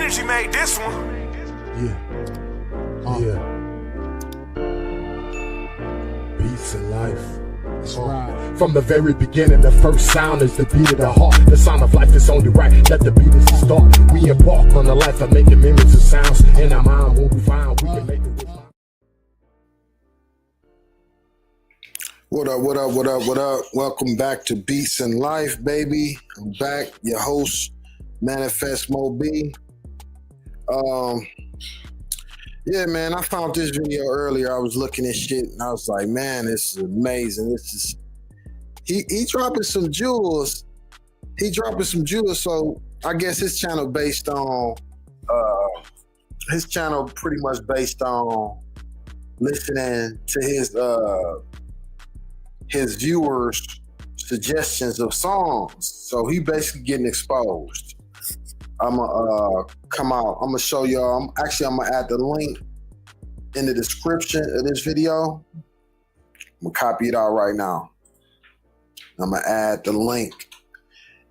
Energy made this one. Yeah. Peace and life. That's right. From the very beginning, the first sound is the beat of the heart. The sound of life is only right. Let the beat is the start. We embark on a life of making memories of sounds. In our mind, what we find, we can make it with mind. What up? Welcome back to Beats and Life, baby. I'm back, your host, Manifest Mo B. Yeah, man, I found this video earlier. I was looking at shit and I was like, man, this is amazing. This is he dropping some jewels. So I guess his channel based on pretty much based on listening to his viewers' suggestions of songs. So he basically getting exposed. I'm gonna show y'all. I'm gonna add the link in the description of this video. I'm gonna copy it out right now. I'm gonna add the link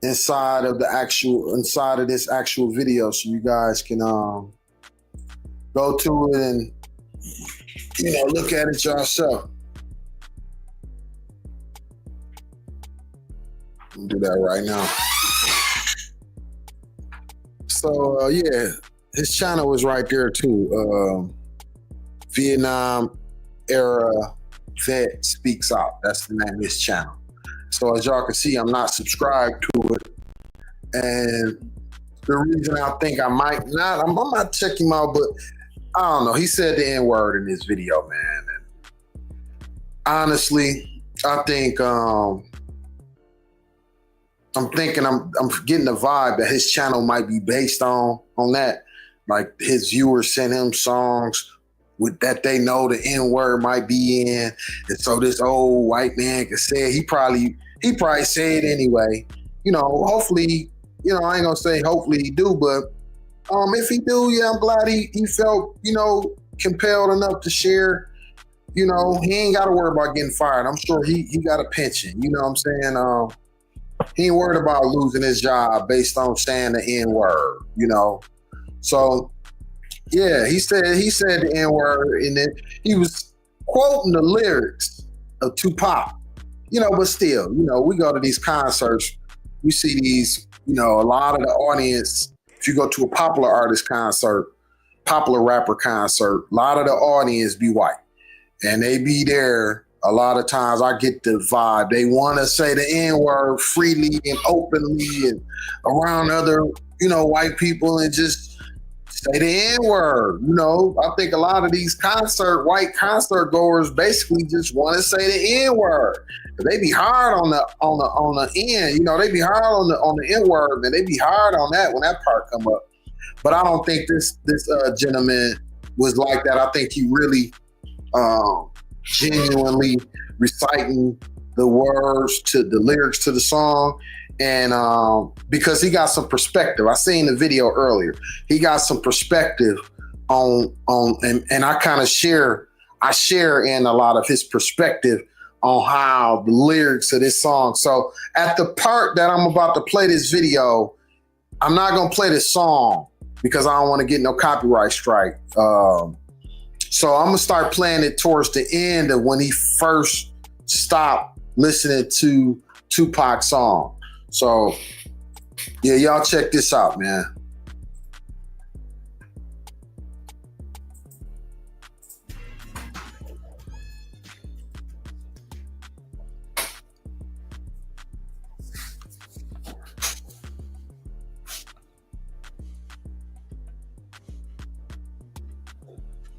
inside of this actual video, so you guys can go to it and look at it yourself. I'll do that right now. So yeah, his channel is right there too. Vietnam Era Vet Speaks Out. That's the name of his channel. So as y'all can see, I'm not subscribed to it, and the reason I think I might not, I'm not checking him out, but I don't know. He said the N-word in this video, man. And honestly, I think I'm getting the vibe that his channel might be based on that. Like his viewers send him songs with that they know the N-word might be in. And so this old white man can say it. He probably say it anyway. Hopefully, I ain't gonna say hopefully he do, but if he do, yeah, I'm glad he felt, compelled enough to share. He ain't gotta worry about getting fired. I'm sure he got a pension. You know what I'm saying? He ain't worried about losing his job based on saying the N-word, So, yeah, he said the N-word, and then he was quoting the lyrics of Tupac, but still, we go to these concerts, we see these, a lot of the audience, if you go to a popular artist concert, popular rapper concert, a lot of the audience be white, and they be there. A lot of times I get the vibe they want to say the N-word freely and openly and around other, white people and just say the N-word. I think a lot of these white concert goers basically just want to say the N-word. They be hard on the end, they be hard on the N-word, and they be hard on that when that part come up. But I don't think this gentleman was like that. I think he really genuinely reciting the words to the lyrics to the song, and because he got some perspective. I seen the video earlier. He got some perspective on and I kind of share in a lot of his perspective on how the lyrics of this song. So at the part that I'm about to play this video, I'm not gonna play this song because I don't want to get no copyright strike. So I'm gonna start playing it towards the end of when he first stopped listening to Tupac's song. So yeah, y'all check this out, man.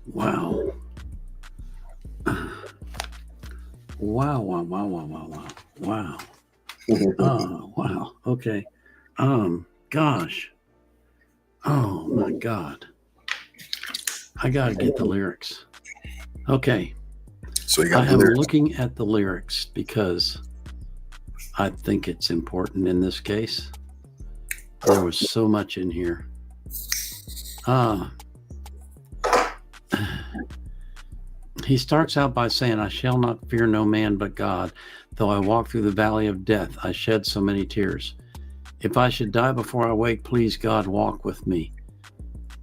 Wow. Wow. Oh, wow. Okay. Gosh. Oh my God. I gotta get the lyrics. Okay. So you got I the am lyrics. looking at the lyrics because I think it's important in this case. There was so much in here. He starts out by saying, I shall not fear no man but God. Though I walk through the valley of death, I shed so many tears. If I should die before I wake, please God, walk with me.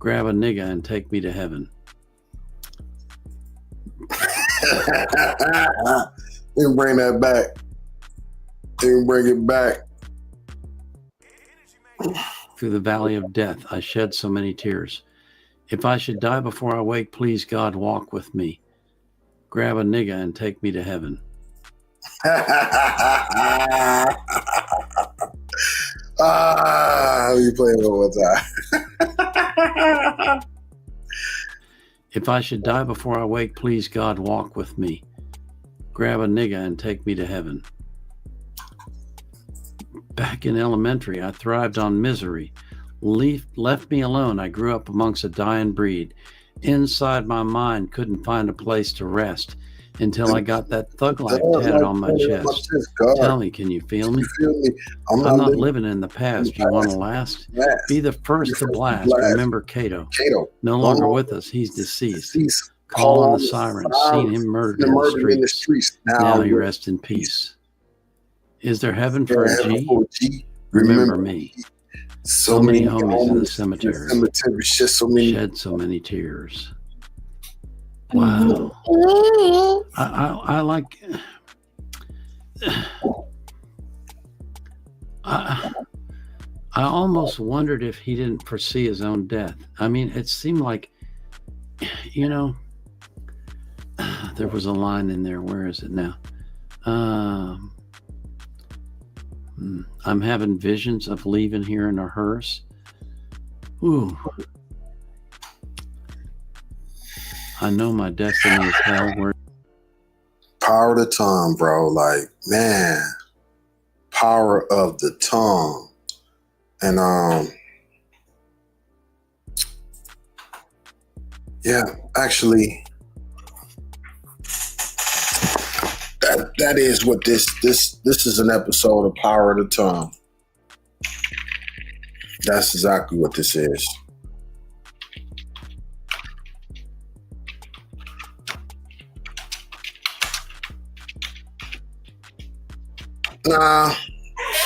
grab a nigga and take me to heaven. Didn't bring that back. Didn't bring it back. Through the valley of death, I shed so many tears. If I should die before I wake, please God, walk with me. Grab a nigga and take me to heaven. You play it one more time. If I should die before I wake, please God, walk with me. Grab a nigga and take me to heaven. Back in elementary, I thrived on misery. Left me alone, I grew up amongst a dying breed. Inside my mind, couldn't find a place to rest until I got that thug life tatted on my chest. Tell me, can you feel me? I'm not living in the past. You want to last? Be the first to blast. Remember Cato. No longer with us. He's deceased. Call on the sirens. Seen him murdered in the streets. Now you rest in peace. Is there heaven for a G? Remember me. So many homies in the cemetery. Shed so many tears. Wow. I like. I almost wondered if he didn't foresee his own death. I mean, it seemed like, there was a line in there. Where is it now? I'm having visions of leaving here in a hearse. Ooh. I know my destiny is hell. Power of the tongue, bro. Like, man, power of the tongue. And yeah, actually, that is what this is, an episode of Power of the Tongue. That's exactly what this is. Nah,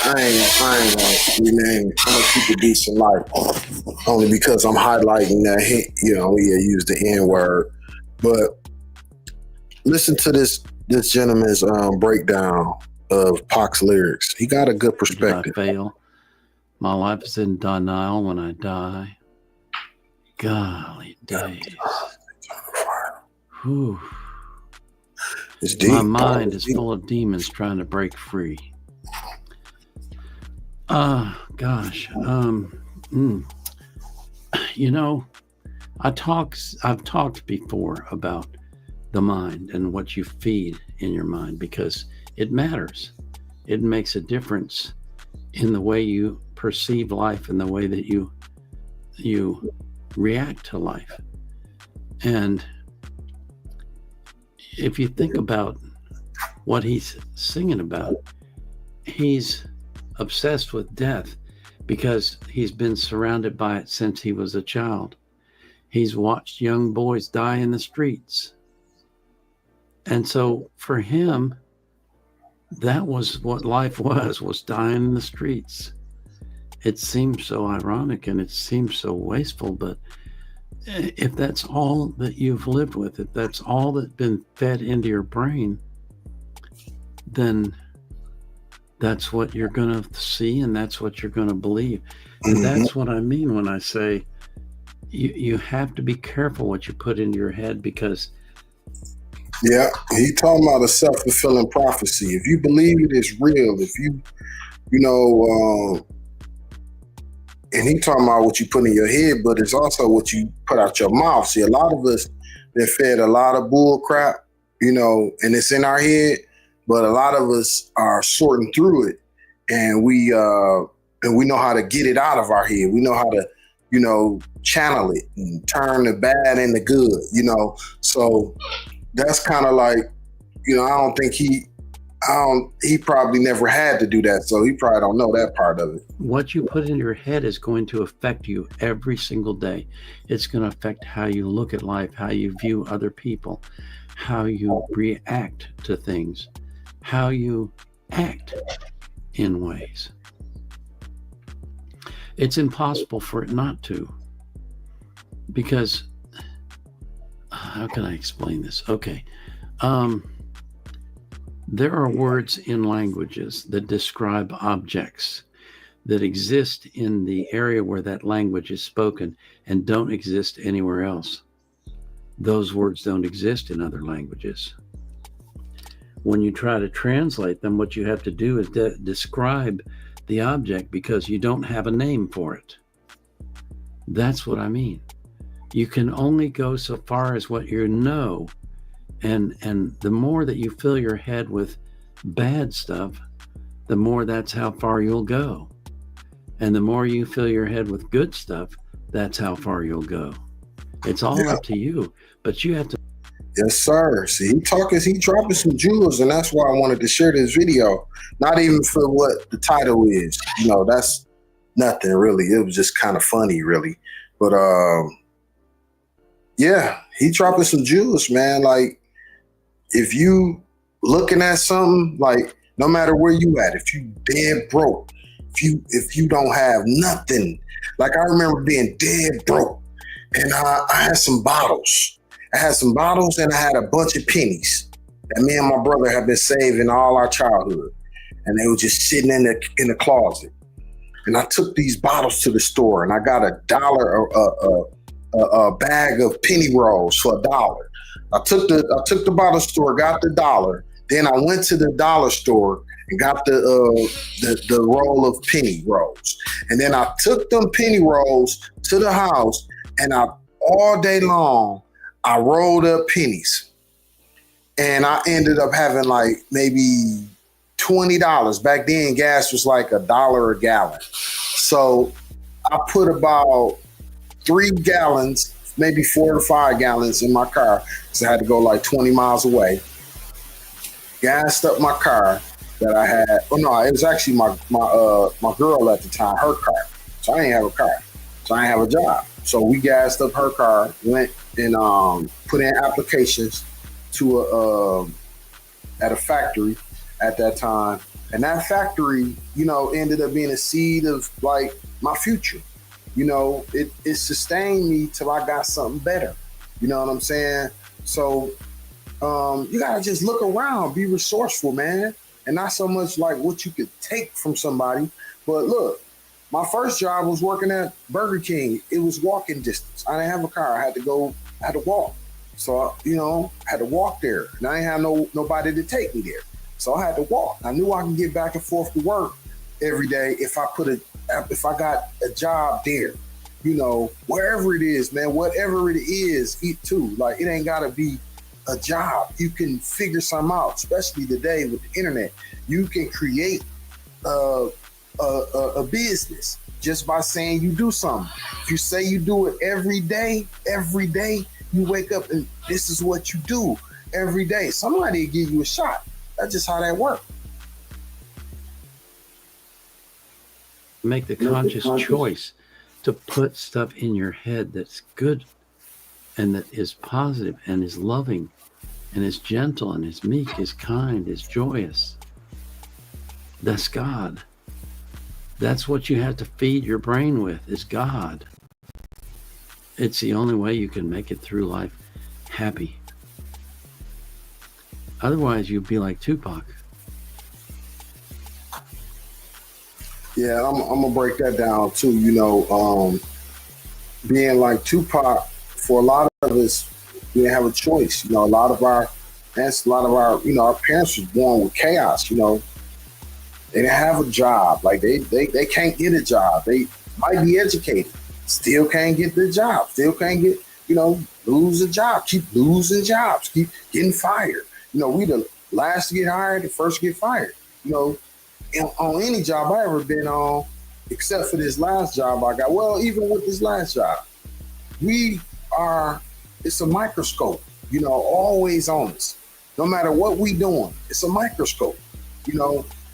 I ain't gonna rename. I'm gonna keep a decent life, only because I'm highlighting that he used the N-word. But listen to this gentleman's breakdown of Pac's lyrics. He got a good perspective. I fail. My life is in denial when I die. Golly days. Whew. It's deep. My mind is full of demons trying to break free. Gosh. I've talked before about the mind and what you feed in your mind, because it matters. It makes a difference in the way you perceive life and the way that you react to life. And if you think about what he's singing about, he's obsessed with death because he's been surrounded by it since he was a child. He's watched young boys die in the streets. And so for him, that was what life was dying in the streets. It seems so ironic and it seems so wasteful, but if that's all that you've lived with, if that's all that's been fed into your brain, then that's what you're going to see and that's what you're going to believe. And that's what I mean when I say you have to be careful what you put into your head, because yeah, he talking about a self-fulfilling prophecy. If you believe it is real, if and he talking about what you put in your head, but it's also what you put out your mouth. See, a lot of us, they're fed a lot of bull crap, and it's in our head, but a lot of us are sorting through it, and we know how to get it out of our head. We know how to, channel it and turn the bad into good, So that's kind of like, I don't think he probably never had to do that. So he probably don't know that part of it. What you put in your head is going to affect you every single day. It's going to affect how you look at life, how you view other people, how you react to things, how you act in ways. It's impossible for it not to. because how can I explain this? Okay. There are words in languages that describe objects that exist in the area where that language is spoken and don't exist anywhere else. Those words don't exist in other languages. When you try to translate them, what you have to do is describe the object because you don't have a name for it. That's what I mean. You can only go so far as what you know. And the more that you fill your head with bad stuff, the more that's how far you'll go. And the more you fill your head with good stuff, that's how far you'll go. It's all up to you, but you have to. Yes, sir. See, he dropping some jewels, and that's why I wanted to share this video. Not even for what the title is. That's nothing really. It was just kind of funny, really. But yeah, he dropping some jewels, man. Like, if you looking at something, like, no matter where you at, if you dead broke, if you don't have nothing, like I remember being dead broke, and I had some bottles. I had some bottles and I had a bunch of pennies that me and my brother had been saving all our childhood, and they were just sitting in the closet. And I took these bottles to the store, and I got a bag of penny rolls for $1. I took the bottle store, got the $1. Then I went to the dollar store and got the roll of penny rolls. And then I took them penny rolls to the house, and all day long I rolled up pennies. And I ended up having like maybe $20. Back then gas was like $1 a gallon. So I put about 3 gallons, maybe 4 to 5 gallons in my car, because I had to go like 20 miles away. Gassed up my car that I had. Oh no, it was actually my girl at the time, her car. So I didn't have a car. So I didn't have a job. So we gassed up her car, went and put in applications to at a factory at that time. And that factory, ended up being a seed of like my future. It sustained me till I got something better. You know what I'm saying? So you gotta just look around, be resourceful, man. And not so much like what you could take from somebody. But look, my first job was working at Burger King. It was walking distance. I didn't have a car. I had to walk. So, I had to walk there. And I didn't have nobody to take me there. So I had to walk. I knew I could get back and forth to work every day if I got a job there. Wherever it is, man, whatever it is, eat too. Like, it ain't gotta be a job. You can figure something out, especially today with the internet. You can create a business just by saying you do something. If you say you do it every day, you wake up and this is what you do every day. Somebody will give you a shot. That's just how that works. Make the conscious choice to put stuff in your head that's good and that is positive and is loving and is gentle and is meek, is kind, is joyous. That's God. That's what you have to feed your brain with, is God. It's the only way you can make it through life happy. Otherwise, you'd be like Tupac. Yeah, I'm gonna break that down too. Being like Tupac, for a lot of us, we didn't have a choice. A lot of our parents was born with chaos. They didn't have a job. Like they can't get a job. They might be educated, still can't get the job. Still can't get, lose a job. Keep losing jobs. Keep getting fired. We the last to get hired, the first to get fired. On any job I ever been on, except for this last job I got. Well, even with this last job, it's a microscope, always on us. No matter what we doing, it's a microscope.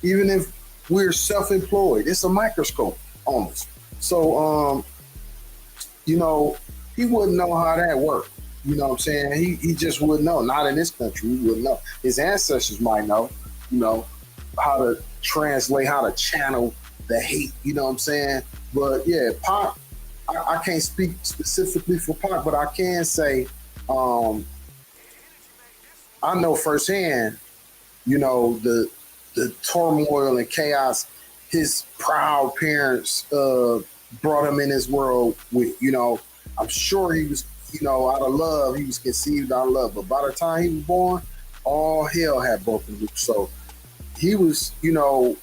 Even if we're self-employed, it's a microscope on us. So, he wouldn't know how that worked. You know what I'm saying? He just wouldn't know. Not in this country, he wouldn't know. His ancestors might know, how to translate, how to channel the hate, you know what I'm saying? But yeah, Pac, I can't speak specifically for Pac, but I can say um, I know firsthand, the turmoil and chaos his proud parents brought him in this world with. I'm sure he was, out of love. He was conceived out of love, but by the time he was born, all hell had broken loose. So he was, when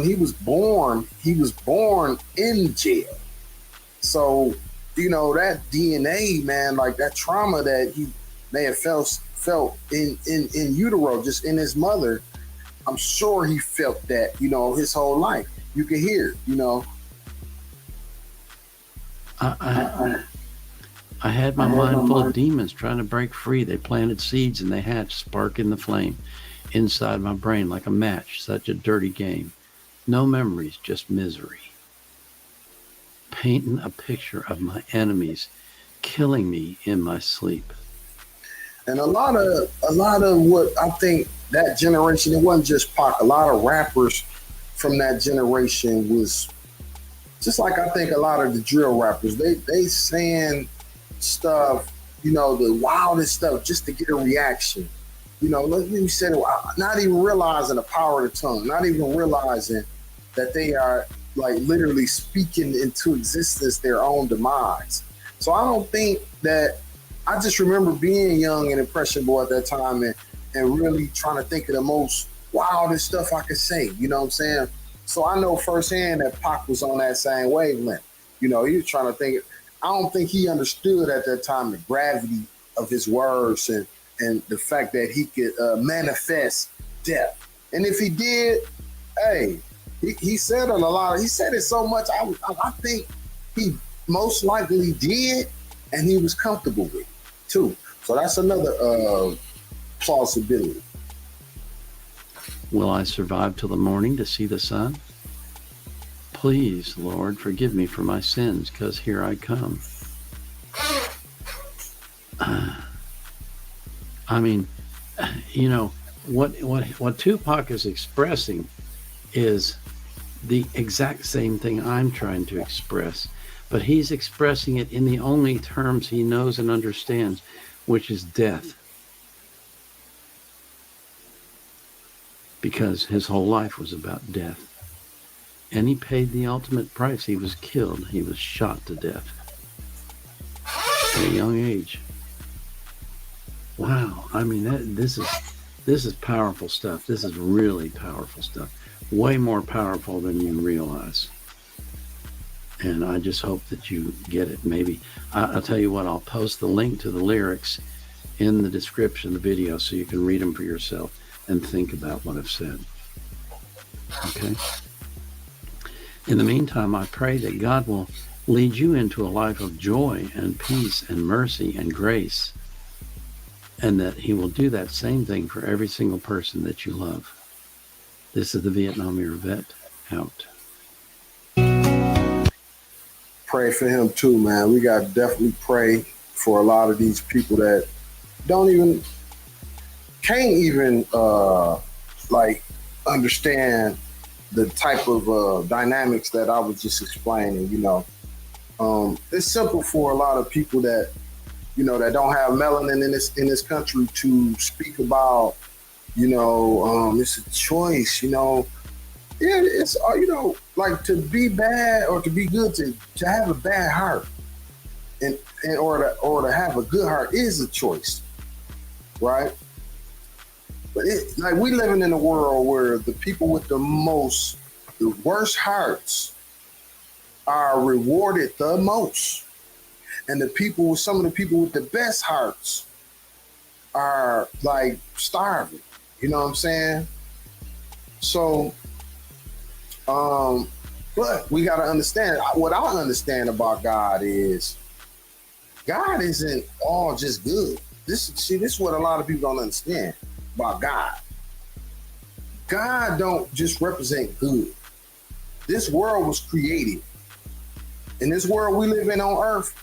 he was born in jail. So, that DNA, man, like that trauma that he may have felt in utero, just in his mother, I'm sure he felt that, his whole life. You can hear it. I had my mind full of demons trying to break free. They planted seeds and they hatched, spark in the flame inside my brain like a match. Such a dirty game. No memories, just misery. Painting a picture of my enemies killing me in my sleep. And a lot of what I think that generation, it wasn't just Pac. A lot of rappers from that generation was just like, I think a lot of the drill rappers. They saying stuff, the wildest stuff just to get a reaction. Let me say, not even realizing the power of the tongue, not even realizing that they are like literally speaking into existence their own demise. So I don't think that, I just remember being young and impressionable at that time and really trying to think of the most wildest stuff I could say, you know what I'm saying? So I know firsthand that Pac was on that same wavelength. He was trying to think. I don't think he understood at that time the gravity of his words and the fact that he could manifest death. And if he did, hey, he said it a lot. He said it so much, I think he most likely did, and he was comfortable with it too. So that's another plausibility. Will I survive till the morning to see the sun? Please, Lord, forgive me for my sins, because here I come. I mean, what Tupac is expressing is the exact same thing I'm trying to express, but he's expressing it in the only terms he knows and understands, which is death. Because his whole life was about death. And he paid the ultimate price. He was killed. He was shot to death at a young age. Wow. I mean, this is powerful stuff. This is really powerful stuff. Way more powerful than you realize. And I just hope that you get it. Maybe I'll tell you what, I'll post the link to the lyrics in the description of the video so you can read them for yourself and think about what I've said. Okay? In the meantime, I pray that God will lead you into a life of joy and peace and mercy and grace, and that he will do that same thing for every single person that you love. This is the Vietnam Era Vet, out. Pray for him too, man. We got to definitely pray for a lot of these people that can't even understand the type of dynamics that I was just explaining. It's simple for a lot of people that that don't have melanin in this country to speak about. It's a choice. It's like to be bad or to be good, to have a bad heart, and or to have a good heart is a choice, right? But we living in a world where the people with the worst hearts are rewarded the most. And some of the people with the best hearts are like starving. You know what I'm saying? So, but we got to understand, what I understand about God is, God isn't all just good. This is what a lot of people don't understand about God. God don't just represent good. This world was created. And this world we live in on earth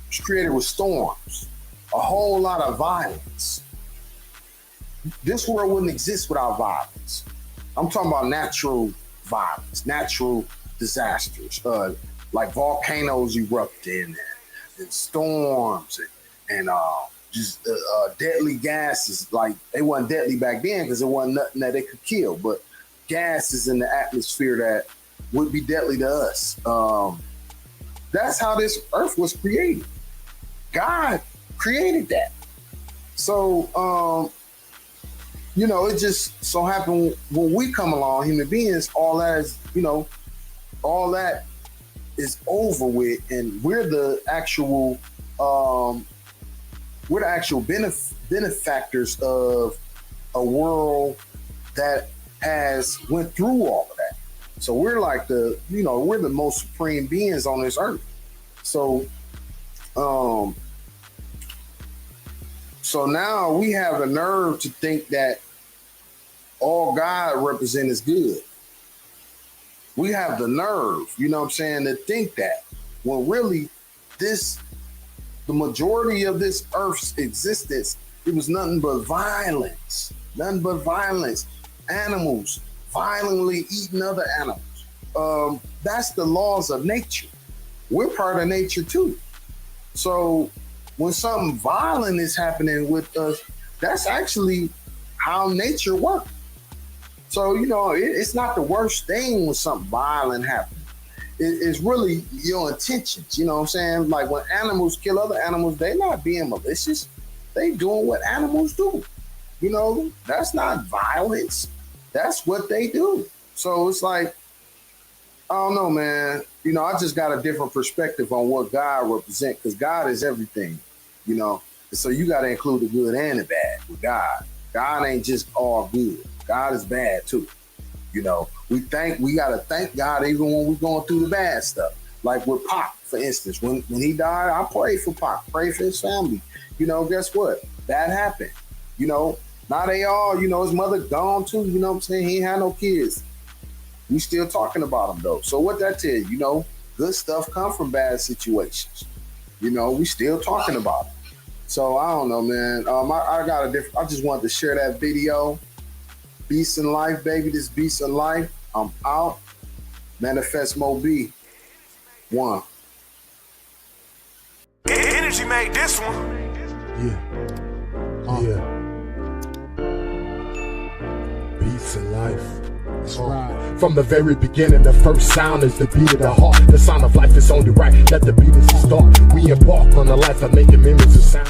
was created with storms, a whole lot of violence. This world wouldn't exist without violence. I'm talking about natural violence, natural disasters, like volcanoes erupting and storms and just deadly gases. Like they wasn't deadly back then because there wasn't nothing that they could kill, but gases in the atmosphere that would be deadly to us. That's how this earth was created. God created that. So, you know, it just so happened when we come along, human beings, all that is, you know, all that is over with, and we're the actual benefactors of a world that has went through all of that. So we're like we're the most supreme beings on this earth. So so now we have the nerve to think that all God represents is good. We have the nerve, you know what I'm saying, to think that, when really the majority of this earth's existence, it was nothing but violence. Animals violently eating other animals. That's the laws of nature. We're part of nature too. So when something violent is happening with us, that's actually how nature works. So, you know, it's not the worst thing when something violent happens. It's really your intentions, you know what I'm saying? Like when animals kill other animals, they're not being malicious. They doing what animals do. You know, that's not violence. That's what they do. So it's like, I don't know, man. You know, I just got a different perspective on what God represents, because God is everything, you know. So you got to include the good and the bad with God. God ain't just all good. God is bad too. You know, we got to thank God even when we're going through the bad stuff. Like with PAC, for instance, when he died, I prayed for PAC, prayed for his family. You know, guess what? That happened. You know, now they all, you know, his mother gone too. You know what I'm saying? He ain't had no kids. We still talking about him though. So what that tell you, you know, good stuff come from bad situations. You know, we still talking about him. So I don't know, man. I just wanted to share that video. Beast in life, baby. This beast in life. I'm out. Manifest Mo B. 1. Energy made this one. Yeah. Beast in life. That's right. From the very beginning, the first sound is the beat of the heart. The sound of life is only right. Let the beat is the start. We embark on a life of making memories of sound.